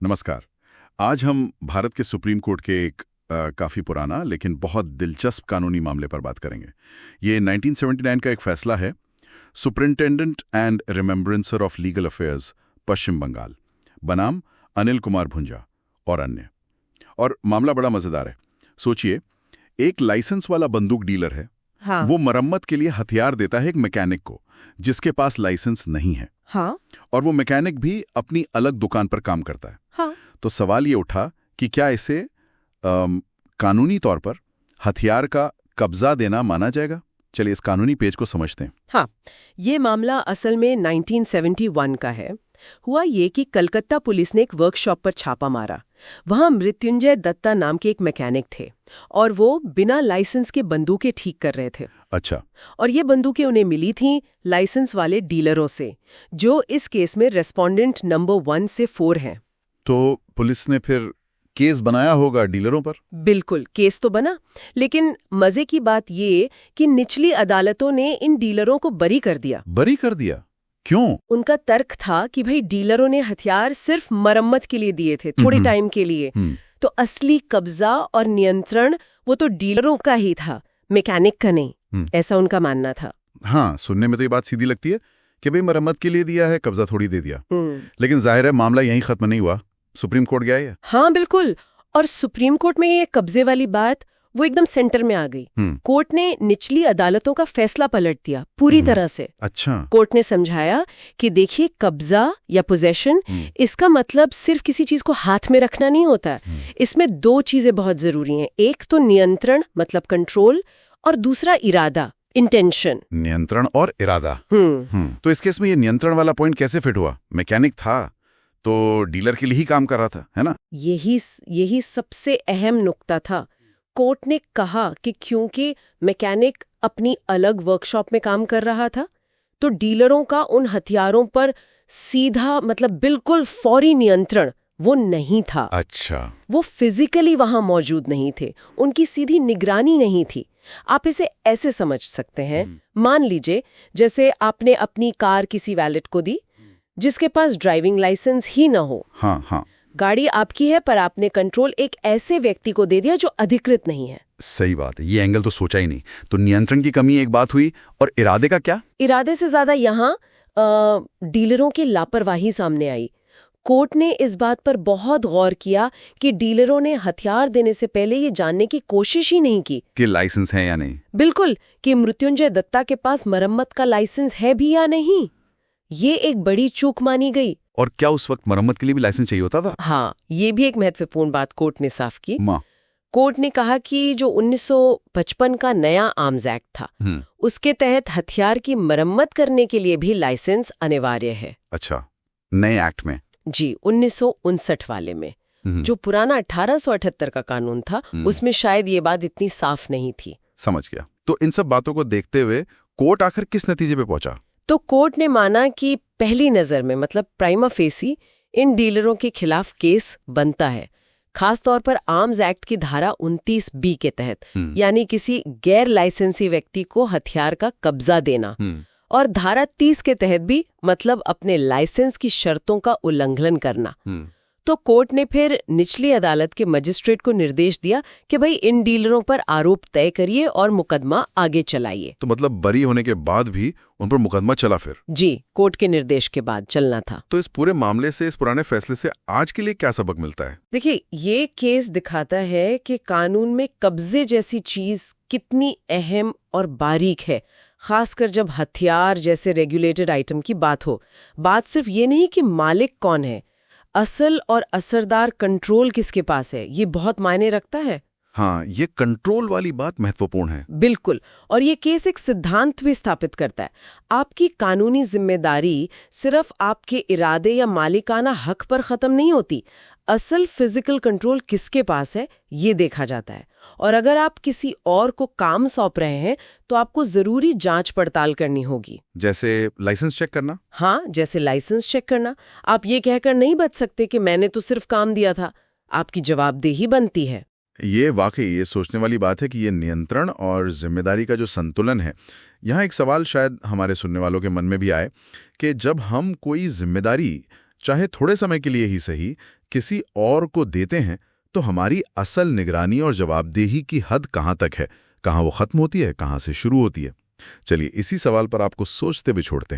नमस्कार। आज हम भारत के सुप्रीम कोर्ट के एक काफ़ी पुराना लेकिन बहुत दिलचस्प कानूनी मामले पर बात करेंगे। ये 1979 का एक फैसला है, superintendent and remembrancer of legal affairs Paschim Bangal, बनाम अनिल कुमार भुंजा और अन्य। और मामला बड़ा मज़ेदार है। सोचिए, एक लाइसेंस वाला बंदूक डीलर है। हाँ। वो मरम्मत के लिए हथियार देता है एक मैकेनिक को जिसके पास लाइसेंस नहीं है। हाँ। और वो मैकेनिक भी अपनी अलग दुकान पर काम करता है। हाँ। तो सवाल ये उठा कि क्या इसे कानूनी तौर पर हथियार का कब्जा देना माना जाएगा? चलिए इस कानूनी पेज को समझते हैं। हाँ, ये मामला असल में 1971 का है। हुआ ये कि कलकत्ता पुलिस ने एक वर्कशॉप पर छापा मारा। वहां मृत्युंजय दत्ता नाम के एक मैकेनिक थे और वो बिना लाइसेंस के बंदूकें ठीक कर रहे थे। अच्छा। और ये बंदूकें उन्हें मिली थीं लाइसेंस वाले डीलरों से, जो इस केस में रेस्पोंडेंट नंबर 1 से 4 हैं। तो पुलिस ने फिर केस बनाया होगा डीलरों पर? बिल्कुल, केस तो बना, लेकिन मजे की बात ये कि निचली अदालतों ने इन डीलरों को बरी कर दिया। बरी कर दिया? क्यों? उनका तर्क था कि भाई डीलरों ने हथियार सिर्फ मरम्मत के लिए दिए थे, थोड़े टाइम के लिए। तो असली कब्जा और नियंत्रण वो तो डीलरों का ही था, मैकेनिक का नहीं। ऐसा उनका मानना था। हाँ, सुनने में तो ये बात सीधी लगती है कि भाई मरम्मत के लिए दिया है, कब्जा थोड़ी दे दिया। लेकिन जाहिर है मामला यहीं खत्म नहीं हुआ, सुप्रीम कोर्ट गया है। हाँ बिल्कुल, और सुप्रीम कोर्ट में ये कब्जे वाली बात वो एकदम सेंटर में आ गई। कोर्ट ने निचली अदालतों का फैसला पलट दिया पूरी तरह से। अच्छा। कोर्ट ने समझाया कि देखिए, कब्जा या पोजेशन इसका मतलब सिर्फ किसी चीज को हाथ में रखना नहीं होता है। इसमें दो चीजें बहुत जरूरी हैं, एक तो नियंत्रण मतलब कंट्रोल, और दूसरा इरादा, इंटेंशन। नियंत्रण और इरादा। तो इस केस में ये नियंत्रण वाला पॉइंट कैसे फिट हुआ? मैकेनिक था तो डीलर के लिए ही काम कर रहा था, है ना? यही सबसे अहम नुक्ता था। कोर्ट ने कहा कि क्योंकि मैकेनिक अपनी अलग वर्कशॉप में काम कर रहा था, तो डीलरों का उन हथियारों पर सीधा मतलब बिल्कुल फौरी नियंत्रण वो नहीं था। अच्छा। वो फिजिकली वहां मौजूद नहीं थे, उनकी सीधी निगरानी नहीं थी। आप इसे ऐसे समझ सकते हैं, मान लीजिए जैसे आपने अपनी कार किसी वैलेट को दी जिसके पास ड्राइविंग लाइसेंस ही ना हो। हाँ हाँ। गाड़ी आपकी है पर आपने कंट्रोल एक ऐसे व्यक्ति को दे दिया जो अधिकृत नहीं है। सही बात है, ये एंगल तो सोचा ही नहीं। तो नियंत्रण की कमी एक बात हुई, और इरादे का क्या? इरादे से ज्यादा यहाँ डीलरों की लापरवाही सामने आई। कोर्ट ने इस बात पर बहुत गौर किया कि डीलरों ने हथियार देने से पहले ये जानने की कोशिश ही नहीं की कि लाइसेंस है या नहीं। बिल्कुल, कि मृत्युंजय दत्ता के पास मरम्मत का लाइसेंस है भी या नहीं। ये एक बड़ी चूक मानी गई। और क्या उस वक्त मरम्मत के लिए भी लाइसेंस चाहिए होता था? हाँ, ये भी एक महत्वपूर्ण बात कोर्ट ने साफ की। कोर्ट ने कहा कि जो 1955 का नया आर्म्स एक्ट था, उसके तहत हथियार की मरम्मत करने के लिए भी लाइसेंस अनिवार्य है। अच्छा, नए एक्ट में? जी, 1959 वाले में। जो पुराना 1878 का कानून था, उसमें शायद ये बात इतनी साफ नहीं थी। समझ गया। तो इन सब बातों को देखते हुए कोर्ट आखिर किस नतीजे पे पहुंचा? तो कोर्ट ने माना कि पहली नजर में मतलब प्राइमा फेसी इन डीलरों के खिलाफ केस बनता है, खास तौर पर आर्म्स एक्ट की धारा 29B के तहत, यानी किसी गैर लाइसेंसी व्यक्ति को हथियार का कब्जा देना, और धारा 30 के तहत भी मतलब अपने लाइसेंस की शर्तों का उल्लंघन करना। तो कोर्ट ने फिर निचली अदालत के मजिस्ट्रेट को निर्देश दिया कि भाई इन डीलरों पर आरोप तय करिए और मुकदमा आगे चलाइए। तो मतलब बरी होने के बाद भी उन पर मुकदमा चला फिर? जी, कोर्ट के निर्देश के बाद चलना था। तो इस पूरे मामले से, इस पुराने फैसले से आज के लिए क्या सबक मिलता है? देखिए, ये केस दिखाता है कि कानून में कब्जे जैसी चीज कितनी अहम और बारीक है, खासकर जब हथियार जैसे रेगुलेटेड आइटम की बात हो। बात सिर्फ ये नहीं कि मालिक कौन है, असल और असरदार कंट्रोल किसके पास है, ये बहुत मायने रखता है। हाँ, ये कंट्रोल वाली बात महत्वपूर्ण है। बिल्कुल, और ये केस एक सिद्धांत भी स्थापित करता है। आपकी कानूनी जिम्मेदारी सिर्फ आपके इरादे या मालिकाना हक पर खत्म नहीं होती, असल फिजिकल कंट्रोल किसके पास है ये देखा जाता है। और अगर आप किसी और को काम सौंप रहे हैं तो आपको जरूरी जांच पड़ताल करनी होगी। जैसे लाइसेंस चेक करना? हाँ, जैसे लाइसेंस चेक करना। आप ये कहकर नहीं बच सकते कि मैंने तो सिर्फ काम दिया था, आपकी जवाबदेही बनती है। ये वाकई ये सोचने वाली बात है कि ये नियंत्रण और जिम्मेदारी का जो संतुलन है। यहाँ एक सवाल शायद हमारे सुनने वालों के मन में भी आए कि जब हम कोई जिम्मेदारी चाहे थोड़े समय के लिए ही सही किसी और को देते हैं तो हमारी असल निगरानी और जवाबदेही की हद कहाँ तक है, कहाँ वो खत्म होती है, कहाँ से शुरू होती है? चलिए इसी सवाल पर आपको सोचते भी छोड़ते हैं।